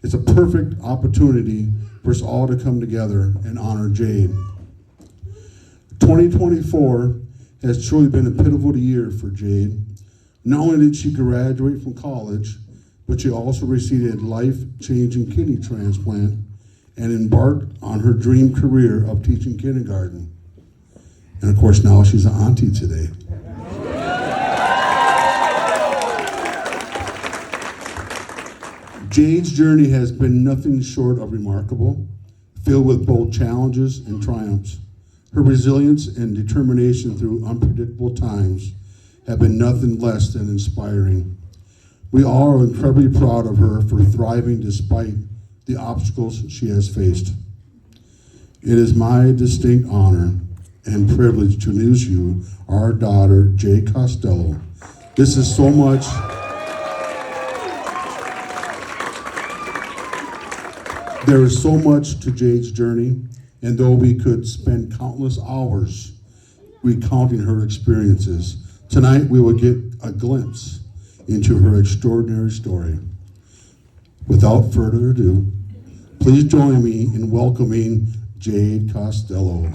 It's a perfect opportunity for us all to come together and honor Jade. 2024 has truly been a pivotal year for Jade. Not only did she graduate from college, but she also received a life-changing kidney transplant and embarked on her dream career of teaching kindergarten. And of course, now she's an auntie today. Jade's journey has been nothing short of remarkable, filled with both challenges and triumphs. Her resilience and determination through unpredictable times have been nothing less than inspiring. We all are incredibly proud of her for thriving despite the obstacles she has faced. It is my distinct honor and privilege to introduce you our daughter, Jade Costello. This is so much. There is so much to Jade's journey, and though we could spend countless hours recounting her experiences, tonight we will get a glimpse into her extraordinary story. Without further ado, please join me in welcoming Jade Costello.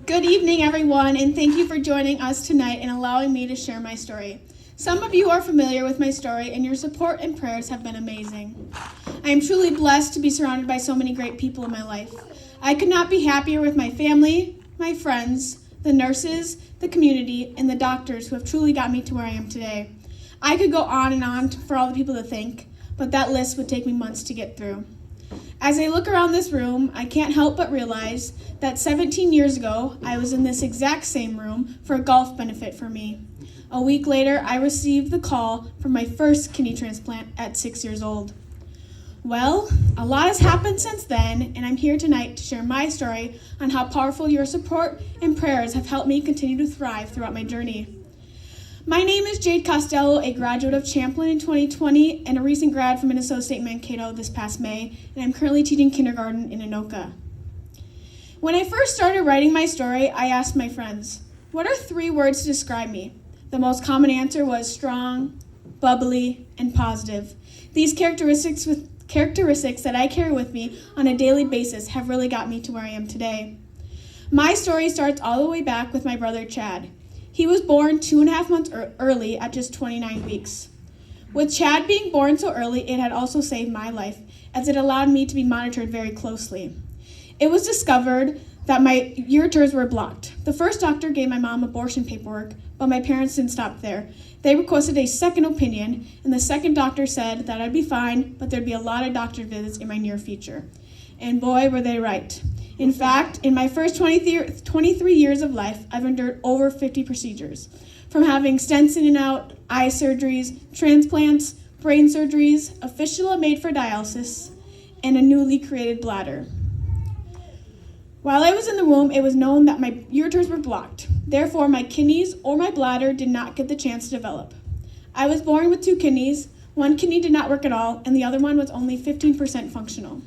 Good evening, everyone, and thank you for joining us tonight and allowing me to share my story. Some of you are familiar with my story, and your support and prayers have been amazing. I am truly blessed to be surrounded by so many great people in my life. I could not be happier with my family, my friends, the nurses, the community, and the doctors who have truly got me to where I am today. I could go on and on for all the people to thank, but that list would take me months to get through. As I look around this room, I can't help but realize that 17 years ago, I was in this exact same room for a golf benefit for me. A week later, I received the call for my first kidney transplant at 6 years old. Well, a lot has happened since then, and I'm here tonight to share my story on how powerful your support and prayers have helped me continue to thrive throughout my journey. My name is Jade Costello, a graduate of Champlin in 2020 and a recent grad from Minnesota State Mankato this past May, and I'm currently teaching kindergarten in Anoka. When I first started writing my story, I asked my friends, what are 3 words to describe me? The most common answer was strong, bubbly, and positive. These characteristics that I carry with me on a daily basis have really got me to where I am today. My story starts all the way back with my brother Chad. He was born 2.5 months early at just 29 weeks. With Chad being born so early, it had also saved my life, as it allowed me to be monitored very closely. It was discovered that my ureters were blocked. The first doctor gave my mom abortion paperwork, but my parents didn't stop there. They requested a second opinion, and the second doctor said that I'd be fine, but there'd be a lot of doctor visits in my near future. And boy, were they right. In fact, in my first 23 years of life, I've endured over 50 procedures, from having stents in and out, eye surgeries, transplants, brain surgeries, a fistula made for dialysis, and a newly created bladder. While I was in the womb, it was known that my ureters were blocked. Therefore, my kidneys or my bladder did not get the chance to develop. I was born with 2 kidneys. One kidney did not work at all, and the other one was only 15% functional.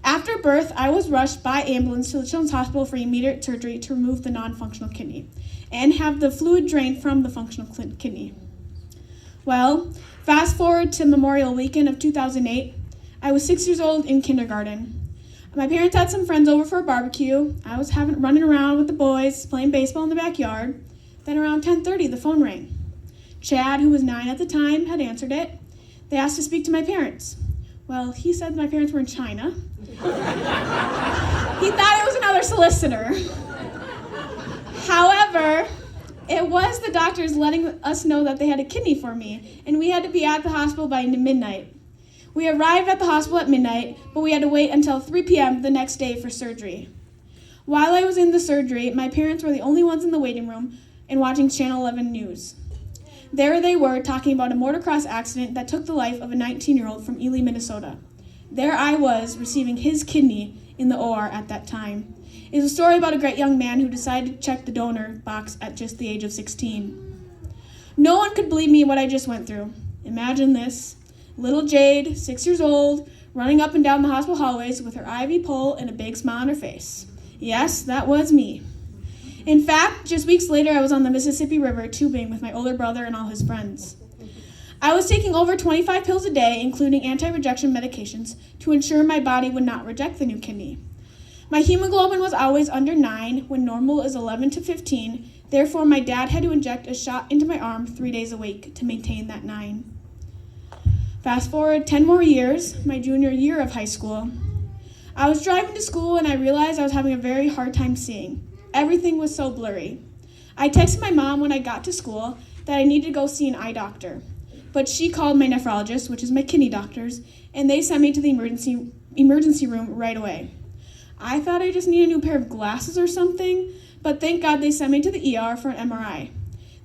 After birth, I was rushed by ambulance to the Children's Hospital for immediate surgery to remove the non-functional kidney and have the fluid drained from the functional kidney. Well, fast forward to Memorial Weekend of 2008, I was 6 years old in kindergarten. My parents had some friends over for a barbecue. I was running around with the boys, playing baseball in the backyard. Then around 10:30, the phone rang. Chad, who was 9 at the time, had answered it. They asked to speak to my parents. Well, he said my parents were in China. He thought it was another solicitor. However, it was the doctors letting us know that they had a kidney for me, and we had to be at the hospital by midnight. We arrived at the hospital at midnight, but we had to wait until 3 p.m. the next day for surgery. While I was in the surgery, my parents were the only ones in the waiting room and watching Channel 11 News. There they were talking about a motocross accident that took the life of a 19-year-old from Ely, Minnesota. There I was, receiving his kidney in the OR at that time. It was a story about a great young man who decided to check the donor box at just the age of 16. No one could believe me what I just went through. Imagine this. Little Jade, 6 years old, running up and down the hospital hallways with her IV pole and a big smile on her face. Yes, that was me. In fact, just weeks later, I was on the Mississippi River tubing with my older brother and all his friends. I was taking over 25 pills a day, including anti-rejection medications, to ensure my body would not reject the new kidney. My hemoglobin was always under 9, when normal is 11 to 15. Therefore, my dad had to inject a shot into my arm 3 days a week to maintain that 9. Fast forward 10 more years, my junior year of high school. I was driving to school and I realized I was having a very hard time seeing. Everything was so blurry. I texted my mom when I got to school that I needed to go see an eye doctor. But she called my nephrologist, which is my kidney doctors, and they sent me to the emergency room right away. I thought I just needed a new pair of glasses or something, but thank God they sent me to the ER for an MRI.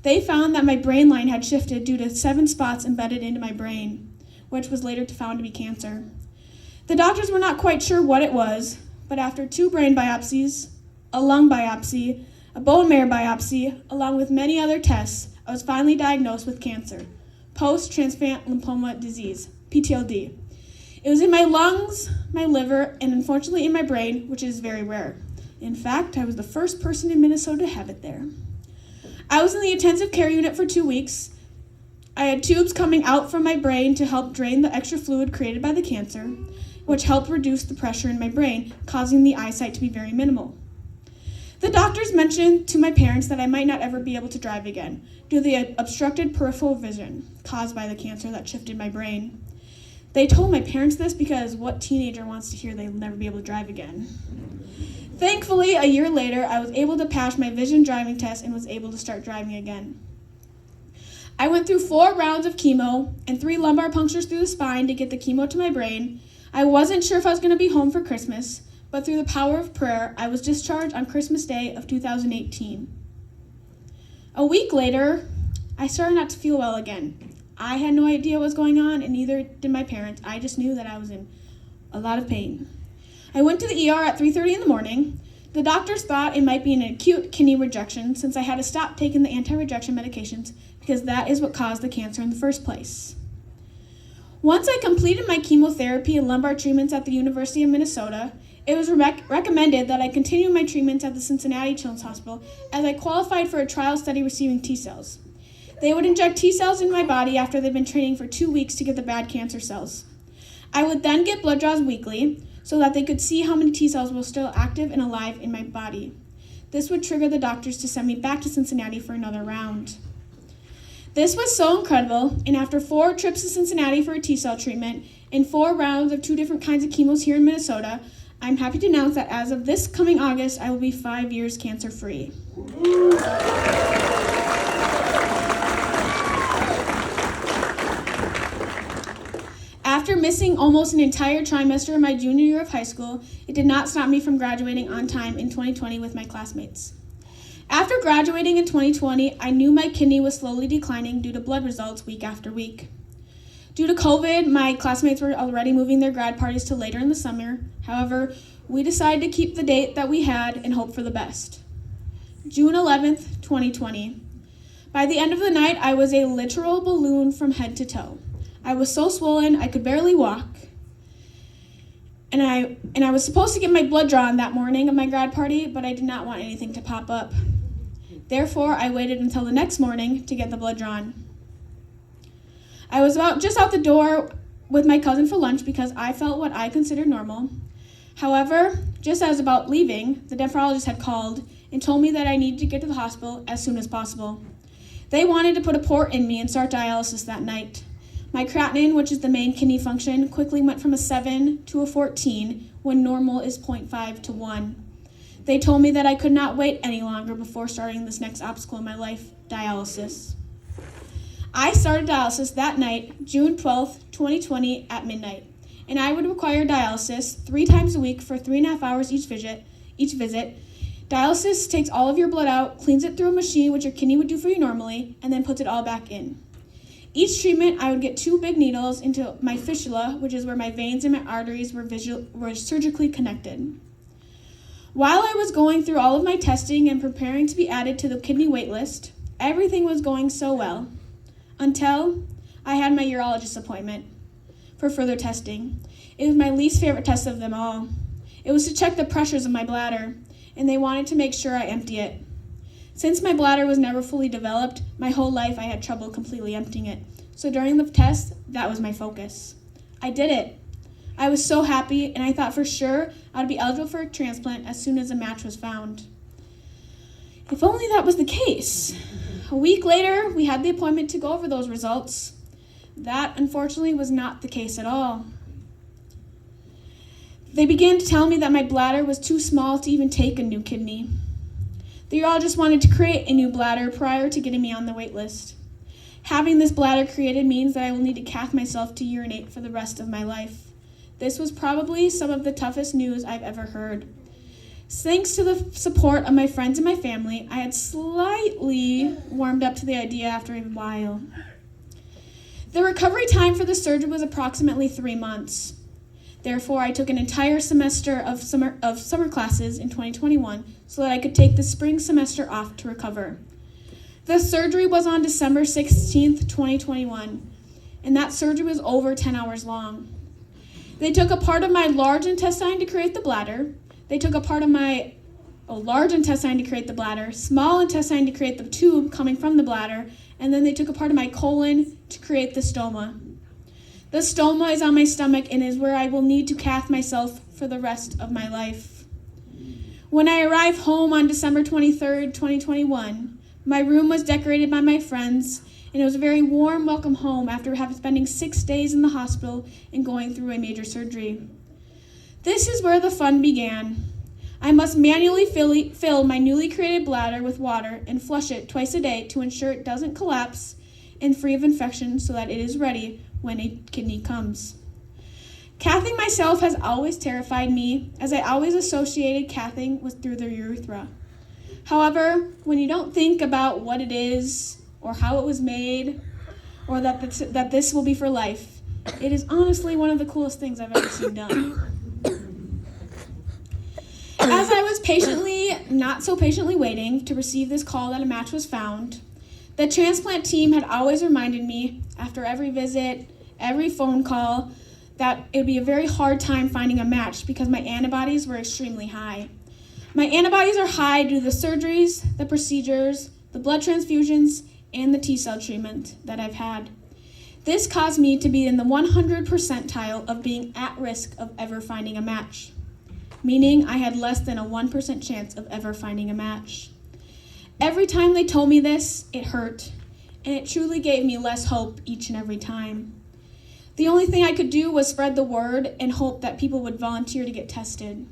They found that my brain line had shifted due to 7 spots embedded into my brain, which was later found to be cancer. The doctors were not quite sure what it was, but after 2 brain biopsies, a lung biopsy, a bone marrow biopsy, along with many other tests, I was finally diagnosed with cancer. Post-transplant lymphoma disease, PTLD. It was in my lungs, my liver, and unfortunately in my brain, which is very rare. In fact, I was the first person in Minnesota to have it there. I was in the intensive care unit for 2 weeks. I had tubes coming out from my brain to help drain the extra fluid created by the cancer, which helped reduce the pressure in my brain, causing the eyesight to be very minimal. The doctors mentioned to my parents that I might not ever be able to drive again due to the obstructed peripheral vision caused by the cancer that shifted my brain. They told my parents this because what teenager wants to hear they'll never be able to drive again? Thankfully, a year later, I was able to pass my vision driving test and was able to start driving again. I went through 4 rounds of chemo and 3 lumbar punctures through the spine to get the chemo to my brain. I wasn't sure if I was going to be home for Christmas, but through the power of prayer, I was discharged on Christmas Day of 2018. A week later, I started not to feel well again. I had no idea what was going on, and neither did my parents. I just knew that I was in a lot of pain. I went to the ER at 3:30 in the morning. The doctors thought it might be an acute kidney rejection since I had to stop taking the anti-rejection medications because that is what caused the cancer in the first place. Once I completed my chemotherapy and lumbar treatments at the University of Minnesota, it was recommended that I continue my treatments at the Cincinnati Children's Hospital as I qualified for a trial study receiving T-cells. They would inject T-cells in my body after they'd been training for 2 weeks to get the bad cancer cells. I would then get blood draws weekly so that they could see how many T-cells were still active and alive in my body. This would trigger the doctors to send me back to Cincinnati for another round. This was so incredible, and after 4 trips to Cincinnati for a T-cell treatment and 4 rounds of 2 different kinds of chemos here in Minnesota, I'm happy to announce that as of this coming August, I will be 5 years cancer-free. After missing almost an entire trimester of my junior year of high school, it did not stop me from graduating on time in 2020 with my classmates. After graduating in 2020, I knew my kidney was slowly declining due to blood results week after week. Due to COVID, my classmates were already moving their grad parties to later in the summer. However, we decided to keep the date that we had and hope for the best. June 11th, 2020. By the end of the night, I was a literal balloon from head to toe. I was so swollen, I could barely walk. And I was supposed to get my blood drawn that morning of my grad party, but I did not want anything to pop up. Therefore, I waited until the next morning to get the blood drawn. I was just out the door with my cousin for lunch because I felt what I considered normal. However, just as I was about leaving, the nephrologist had called and told me that I needed to get to the hospital as soon as possible. They wanted to put a port in me and start dialysis that night. My creatinine, which is the main kidney function, quickly went from a 7 to a 14 when normal is 0.5 to 1. They told me that I could not wait any longer before starting this next obstacle in my life, dialysis. I started dialysis that night, June 12th, 2020 at midnight, and I would require dialysis 3 times a week for 3.5 hours each visit. Dialysis takes all of your blood out, cleans it through a machine, which your kidney would do for you normally, and then puts it all back in. Each treatment, I would get 2 big needles into my fistula, which is where my veins and my arteries were surgically connected. While I was going through all of my testing and preparing to be added to the kidney wait list, everything was going so well, until I had my urologist appointment for further testing. It was my least favorite test of them all. It was to check the pressures of my bladder, and they wanted to make sure I empty it. Since my bladder was never fully developed, my whole life I had trouble completely emptying it. So during the test, that was my focus. I did it. I was so happy, and I thought for sure I'd be eligible for a transplant as soon as a match was found. If only that was the case. A week later, we had the appointment to go over those results. That, unfortunately, was not the case at all. They began to tell me that my bladder was too small to even take a new kidney. The urologist wanted to create a new bladder prior to getting me on the wait list. Having this bladder created means that I will need to cath myself to urinate for the rest of my life. This was probably some of the toughest news I've ever heard. Thanks to the support of my friends and my family, I had slightly warmed up to the idea after a while. The recovery time for the surgery was approximately 3 months. Therefore, I took an entire semester of summer classes in 2021 so that I could take the spring semester off to recover. The surgery was on December 16th, 2021, and that surgery was over 10 hours long. They took a part of my large intestine to create the bladder. They took a part of my large intestine to create the bladder, small intestine to create the tube coming from the bladder, and then they took a part of my colon to create the stoma. The stoma is on my stomach and is where I will need to cath myself for the rest of my life. When I arrived home on December 23rd, 2021, my room was decorated by my friends, and it was a very warm welcome home after spending 6 days in the hospital and going through a major surgery. This is where the fun began. I must manually fill my newly created bladder with water and flush it twice a day to ensure it doesn't collapse and free of infection so that it is ready when a kidney comes. Cathing myself has always terrified me, as I always associated cathing with through the urethra. However, when you don't think about what it is or how it was made or that this will be for life, it is honestly one of the coolest things I've ever seen done. As I was not so patiently waiting to receive this call that a match was found, the transplant team had always reminded me after every visit, every phone call, that it would be a very hard time finding a match because my antibodies were extremely high. My antibodies are high due to the surgeries, the procedures, the blood transfusions, and the T-cell treatment that I've had. This caused me to be in the 100 percentile of being at risk of ever finding a match, meaning I had less than a 1% chance of ever finding a match. Every time they told me this, it hurt, and it truly gave me less hope each and every time. The only thing I could do was spread the word and hope that people would volunteer to get tested.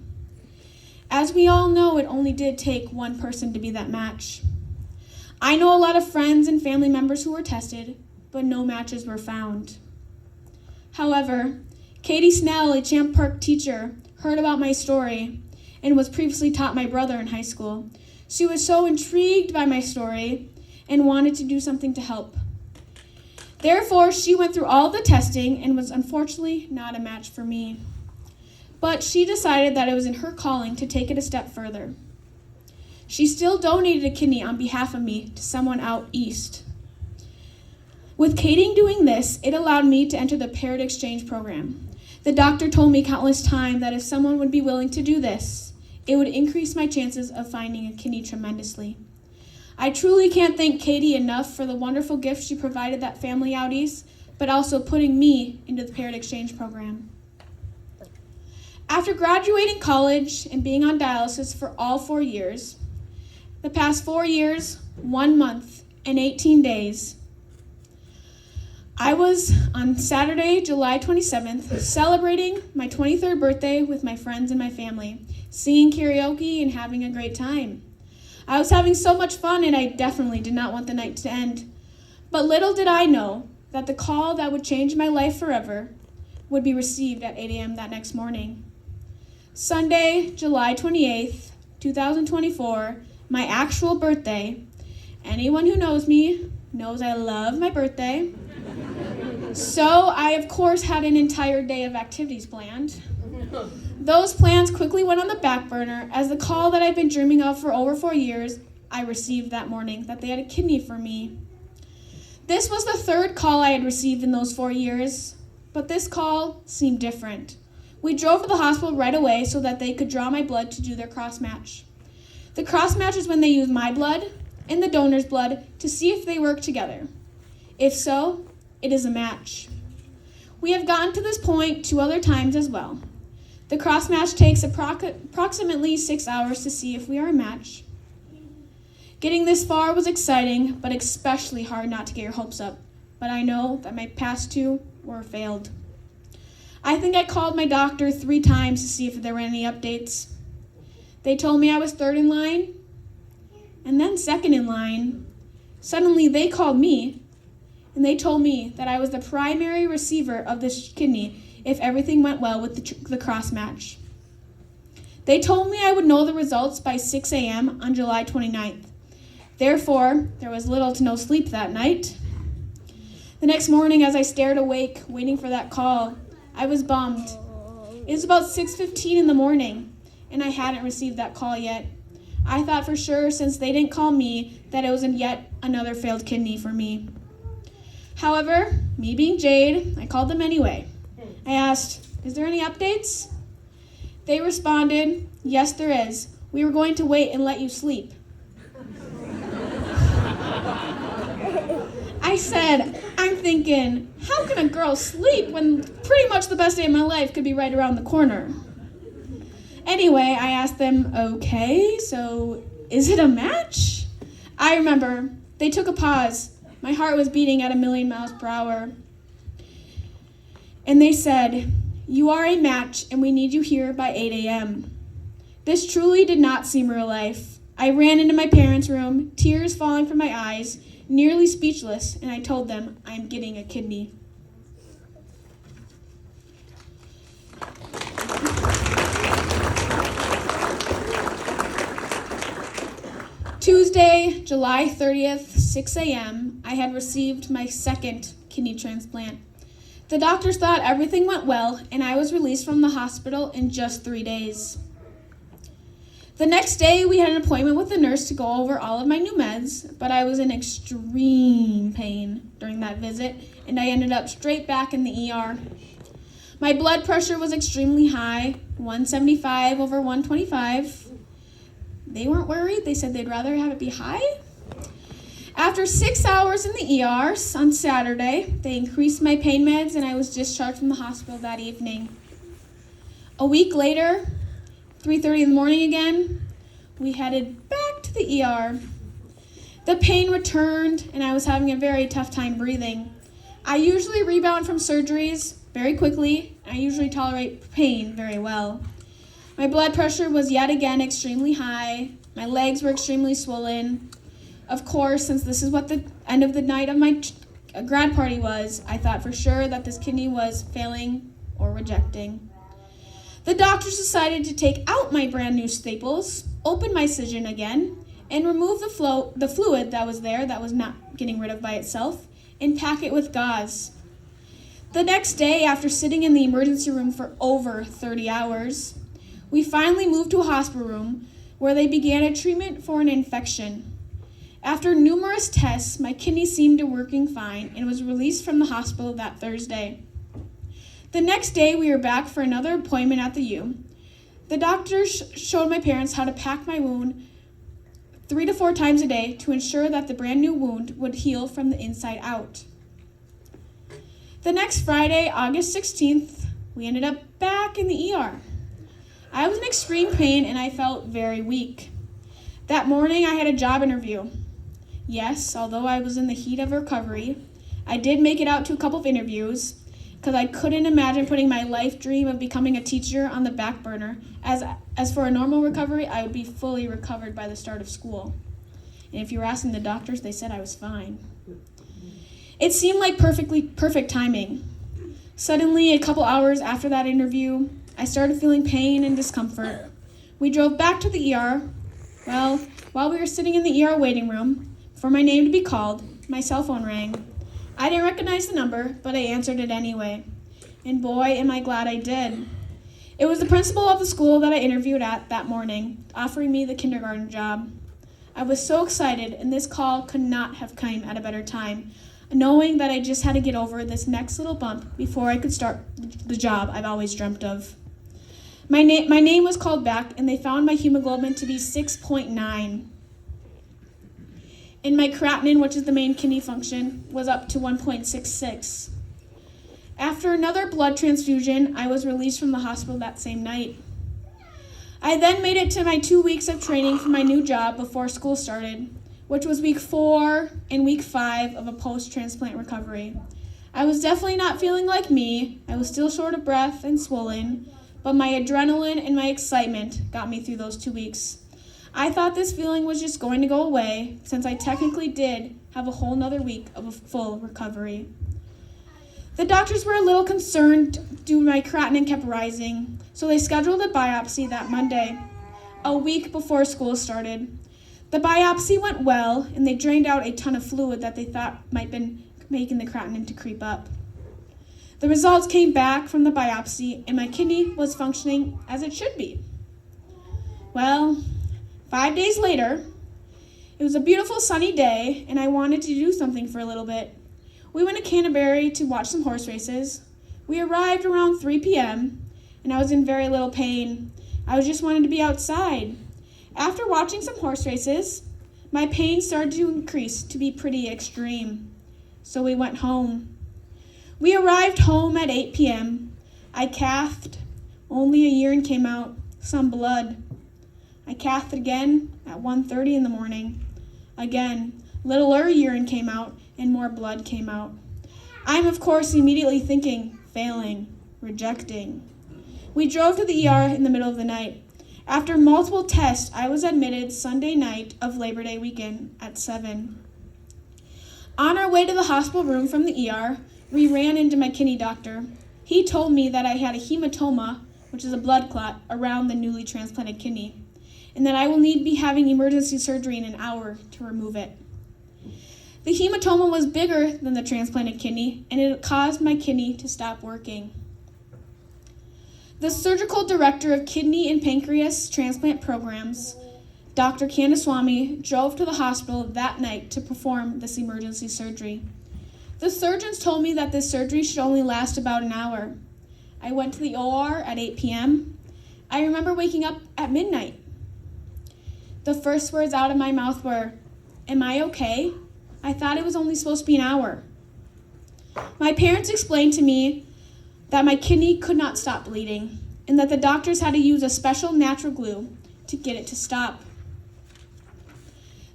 As we all know, it only did take one person to be that match. I know a lot of friends and family members who were tested, but no matches were found. However, Katie Snell, a Champ Park teacher, heard about my story and was previously taught my brother in high school. She was so intrigued by my story and wanted to do something to help. Therefore, she went through all the testing and was unfortunately not a match for me. But she decided that it was in her calling to take it a step further. She still donated a kidney on behalf of me to someone out east. With Katie doing this, it allowed me to enter the paired exchange program. The doctor told me countless times that if someone would be willing to do this, it would increase my chances of finding a kidney tremendously. I truly can't thank Katie enough for the wonderful gift she provided that family out east, but also putting me into the paired exchange program. After graduating college and being on dialysis for all 4 years, the past 4 years, 1 month, and 18 days, I was on Saturday, July 27th, celebrating my 23rd birthday with my friends and my family, singing karaoke and having a great time. I was having so much fun and I definitely did not want the night to end. But little did I know that the call that would change my life forever would be received at 8 a.m. that next morning. Sunday, July 28th, 2024, my actual birthday. Anyone who knows me knows I love my birthday. So I, of course, had an entire day of activities planned. Those plans quickly went on the back burner as the call that I've been dreaming of for over 4 years, I received that morning, that they had a kidney for me. This was the third call I had received in those 4 years, but this call seemed different. We drove to the hospital right away so that they could draw my blood to do their cross-match. The cross-match is when they use my blood, in the donor's blood to see if they work together. If so, it is a match. We have gotten to this point 2 other times as well. The cross match takes approximately 6 hours to see if we are a match. Getting this far was exciting, but especially hard not to get your hopes up. But I know that my past 2 were failed. I think I called my doctor 3 times to see if there were any updates. They told me I was 3rd in line, and then 2nd in line. Suddenly they called me, and they told me that I was the primary receiver of this kidney if everything went well with the cross match. They told me I would know the results by 6 a.m. on July 29th. Therefore, there was little to no sleep that night. The next morning, as I stared awake, waiting for that call, I was bummed. It was about 6:15 in the morning, and I hadn't received that call yet. I thought for sure, since they didn't call me, that it was yet another failed kidney for me. However, me being Jade, I called them anyway. I asked, "Is there any updates?" They responded, "Yes, there is. We were going to wait and let you sleep." I said, I'm thinking, how can a girl sleep when pretty much the best day of my life could be right around the corner? Anyway, I asked them, okay, so is it a match? I remember, they took a pause. My heart was beating at 1,000,000 miles per hour. And they said, "You are a match and we need you here by 8 a.m. This truly did not seem real life. I ran into my parents' room, tears falling from my eyes, nearly speechless, and I told them I'm getting a kidney. Tuesday, July 30th, 6 a.m., I had received my 2nd kidney transplant. The doctors thought everything went well, and I was released from the hospital in just 3 days. The next day, we had an appointment with the nurse to go over all of my new meds, but I was in extreme pain during that visit, and I ended up straight back in the ER. My blood pressure was extremely high, 175 over 125. They weren't worried. They said they'd rather have it be high. After 6 hours in the ER on Saturday, they increased my pain meds, and I was discharged from the hospital that evening. A week later, 3:30 in the morning again, we headed back to the ER. The pain returned, and I was having a very tough time breathing. I usually rebound from surgeries very quickly, and I usually tolerate pain very well. My blood pressure was yet again extremely high. My legs were extremely swollen. Of course, since this is what the end of the night of my grad party was, I thought for sure that this kidney was failing or rejecting. The doctors decided to take out my brand new staples, open my incision again, and remove the fluid that was there that was not getting rid of by itself, and pack it with gauze. The next day, after sitting in the emergency room for over 30 hours, we finally moved to a hospital room where they began a treatment for an infection. After numerous tests, my kidney seemed to working fine and was released from the hospital that Thursday. The next day, we were back for another appointment at the U. The doctors showed my parents how to pack my wound 3 to 4 times a day to ensure that the brand new wound would heal from the inside out. The next Friday, August 16th, we ended up back in the ER. I was in extreme pain and I felt very weak. That morning, I had a job interview. Yes, although I was in the heat of recovery, I did make it out to a couple of interviews because I couldn't imagine putting my life dream of becoming a teacher on the back burner. As for a normal recovery, I would be fully recovered by the start of school. And if you were asking the doctors, they said I was fine. It seemed like perfect timing. Suddenly, a couple hours after that interview, I started feeling pain and discomfort. We drove back to the ER. Well, while we were sitting in the ER waiting room for my name to be called, my cell phone rang. I didn't recognize the number, but I answered it anyway. And boy, am I glad I did. It was the principal of the school that I interviewed at that morning, offering me the kindergarten job. I was so excited, and this call could not have come at a better time, knowing that I just had to get over this next little bump before I could start the job I've always dreamt of. My name was called back, and they found my hemoglobin to be 6.9. and my creatinine, which is the main kidney function, was up to 1.66. After another blood transfusion, I was released from the hospital that same night. I then made it to my 2 weeks of training for my new job before school started, which was week 4 and week 5 of a post-transplant recovery. I was definitely not feeling like me. I was still short of breath and swollen, but my adrenaline and my excitement got me through those 2 weeks. I thought this feeling was just going to go away, since I technically did have a whole nother week of a full recovery. The doctors were a little concerned due to my creatinine kept rising, so they scheduled a biopsy that Monday, a week before school started. The biopsy went well, and they drained out a ton of fluid that they thought might have been making the creatinine to creep up. The results came back from the biopsy, and my kidney was functioning as it should be. Well, 5 days later, it was a beautiful sunny day, and I wanted to do something for a little bit. We went to Canterbury to watch some horse races. We arrived around 3 p.m., and I was in very little pain. I just wanted to be outside. After watching some horse races, my pain started to increase to be pretty extreme, so we went home. We arrived home at 8 p.m. I cathed. Only a urine came out, some blood. I cathed again at 1:30 in the morning. Again, littler urine came out and more blood came out. I'm, of course, immediately thinking, failing, rejecting. We drove to the ER in the middle of the night. After multiple tests, I was admitted Sunday night of Labor Day weekend at 7. On our way to the hospital room from the ER, we ran into my kidney doctor. He told me that I had a hematoma, which is a blood clot, around the newly transplanted kidney, and that I will need to be having emergency surgery in an hour to remove it. The hematoma was bigger than the transplanted kidney, and it caused my kidney to stop working. The surgical director of kidney and pancreas transplant programs, Dr. Kandaswamy, drove to the hospital that night to perform this emergency surgery. The surgeons told me that this surgery should only last about an hour. I went to the OR at 8 p.m. I remember waking up at midnight. The first words out of my mouth were, "Am I okay? I thought it was only supposed to be an hour." My parents explained to me that my kidney could not stop bleeding and that the doctors had to use a special natural glue to get it to stop.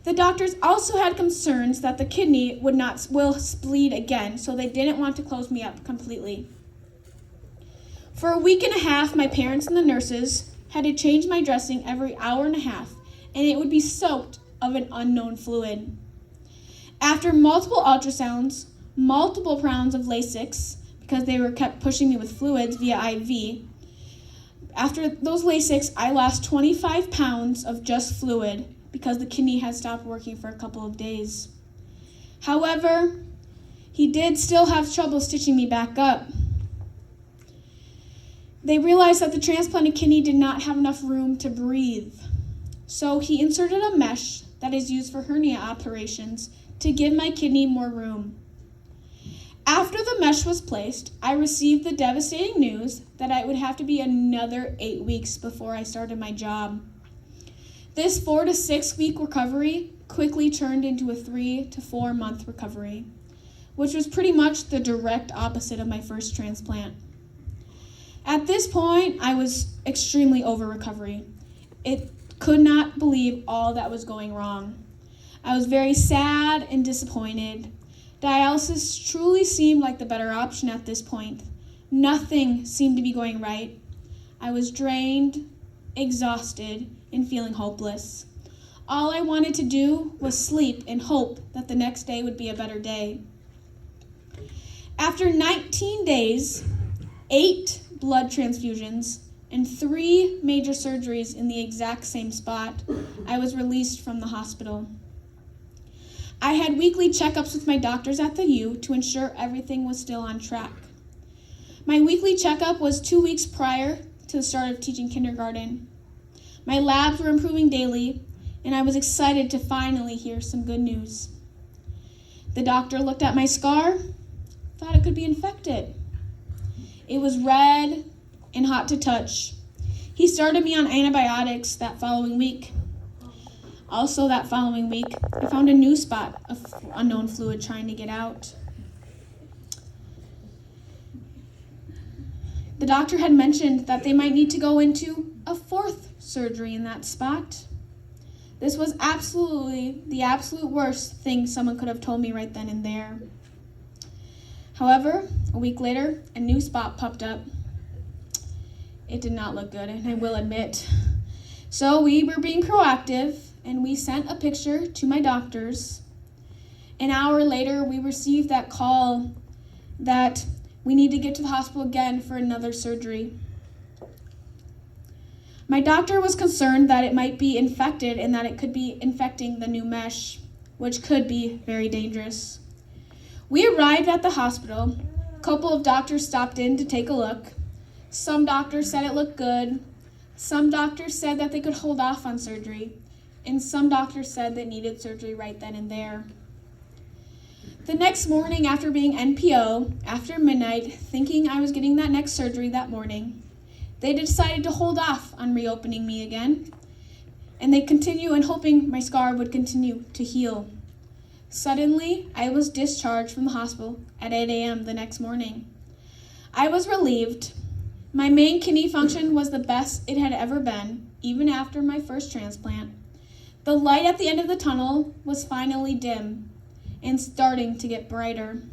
The doctors also had concerns that the kidney will bleed again, so they didn't want to close me up completely. For a week and a half, my parents and the nurses had to change my dressing every hour and a half, and it would be soaked of an unknown fluid. After multiple ultrasounds, multiple rounds of Lasix, because they were kept pushing me with fluids via IV, after those Lasix, I lost 25 pounds of just fluid because the kidney had stopped working for a couple of days. However, he did still have trouble stitching me back up. They realized that the transplanted kidney did not have enough room to breathe. So he inserted a mesh that is used for hernia operations to give my kidney more room. After the mesh was placed, I received the devastating news that I would have to be another 8 weeks before I started my job. This 4 to 6 week recovery quickly turned into a 3 to 4 month recovery, which was pretty much the direct opposite of my first transplant. At this point, I was extremely over recovery. It could not believe all that was going wrong. I was very sad and disappointed. Dialysis truly seemed like the better option at this point. Nothing seemed to be going right. I was drained, exhausted, and feeling hopeless. All I wanted to do was sleep and hope that the next day would be a better day. After 19 days, 8 blood transfusions, and 3 major surgeries in the exact same spot, I was released from the hospital. I had weekly checkups with my doctors at the U to ensure everything was still on track. My weekly checkup was 2 weeks prior to the start of teaching kindergarten. My labs were improving daily, and I was excited to finally hear some good news. The doctor looked at my scar, thought it could be infected. It was red and hot to touch. He started me on antibiotics that following week. Also, that following week, I found a new spot of unknown fluid trying to get out. The doctor had mentioned that they might need to go into a fourth surgery in that spot. This was absolutely the absolute worst thing someone could have told me right then and there. However, a week later, a new spot popped up. It did not look good, and I will admit. So we were being proactive, and we sent a picture to my doctors. An hour later, we received that call that we need to get to the hospital again for another surgery. My doctor was concerned that it might be infected and that it could be infecting the new mesh, which could be very dangerous. We arrived at the hospital. A couple of doctors stopped in to take a look. Some doctors said it looked good. Some doctors said that they could hold off on surgery. And some doctors said they needed surgery right then and there. The next morning, after being NPO, after midnight, thinking I was getting that next surgery that morning, they decided to hold off on reopening me again. And they continue and hoping my scar would continue to heal. Suddenly, I was discharged from the hospital at 8 a.m. the next morning. I was relieved. My main kidney function was the best it had ever been, even after my first transplant. The light at the end of the tunnel was finally dim and starting to get brighter.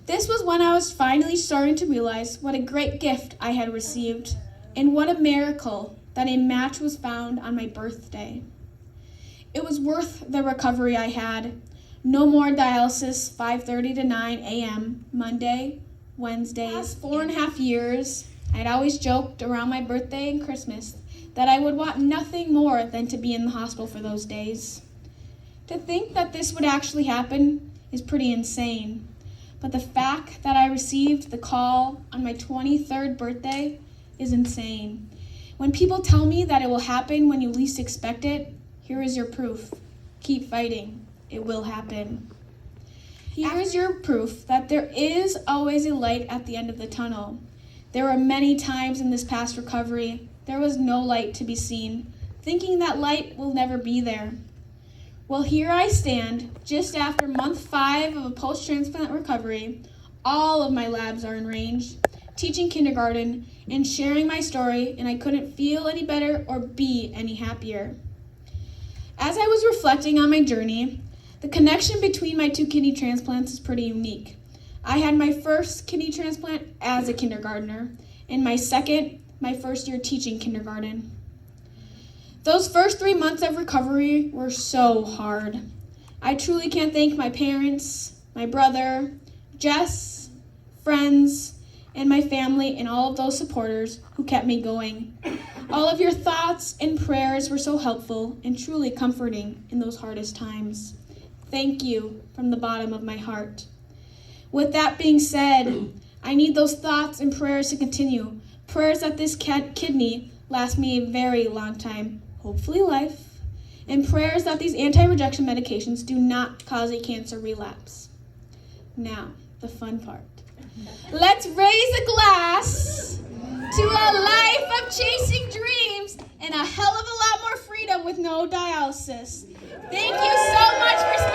This was when I was finally starting to realize what a great gift I had received and what a miracle that a match was found on my birthday. It was worth the recovery I had. No more dialysis 5:30 to 9 a.m. Monday, Wednesdays. Last 4.5 years, I'd always joked around my birthday and Christmas that I would want nothing more than to be in the hospital for those days. To think that this would actually happen is pretty insane. But the fact that I received the call on my 23rd birthday is insane. When people tell me that it will happen when you least expect it, here is your proof. Keep fighting. It will happen. Here is your proof that there is always a light at the end of the tunnel. There were many times in this past recovery there was no light to be seen, thinking that light will never be there. Well, here I stand, just after month 5 of a post-transplant recovery. All of my labs are in range, teaching kindergarten and sharing my story, and I couldn't feel any better or be any happier. As I was reflecting on my journey, the connection between my 2 kidney transplants is pretty unique. I had my first kidney transplant as a kindergartner, and my second, my first year teaching kindergarten. Those first 3 months of recovery were so hard. I truly can't thank my parents, my brother, Jess, friends, and my family, and all of those supporters who kept me going. All of your thoughts and prayers were so helpful and truly comforting in those hardest times. Thank you from the bottom of my heart. With that being said, I need those thoughts and prayers to continue. Prayers that this kidney lasts me a very long time, hopefully life, and prayers that these anti-rejection medications do not cause a cancer relapse. Now, the fun part. Let's raise a glass to a life of chasing dreams and a hell of a lot more freedom with no dialysis. Thank you so much for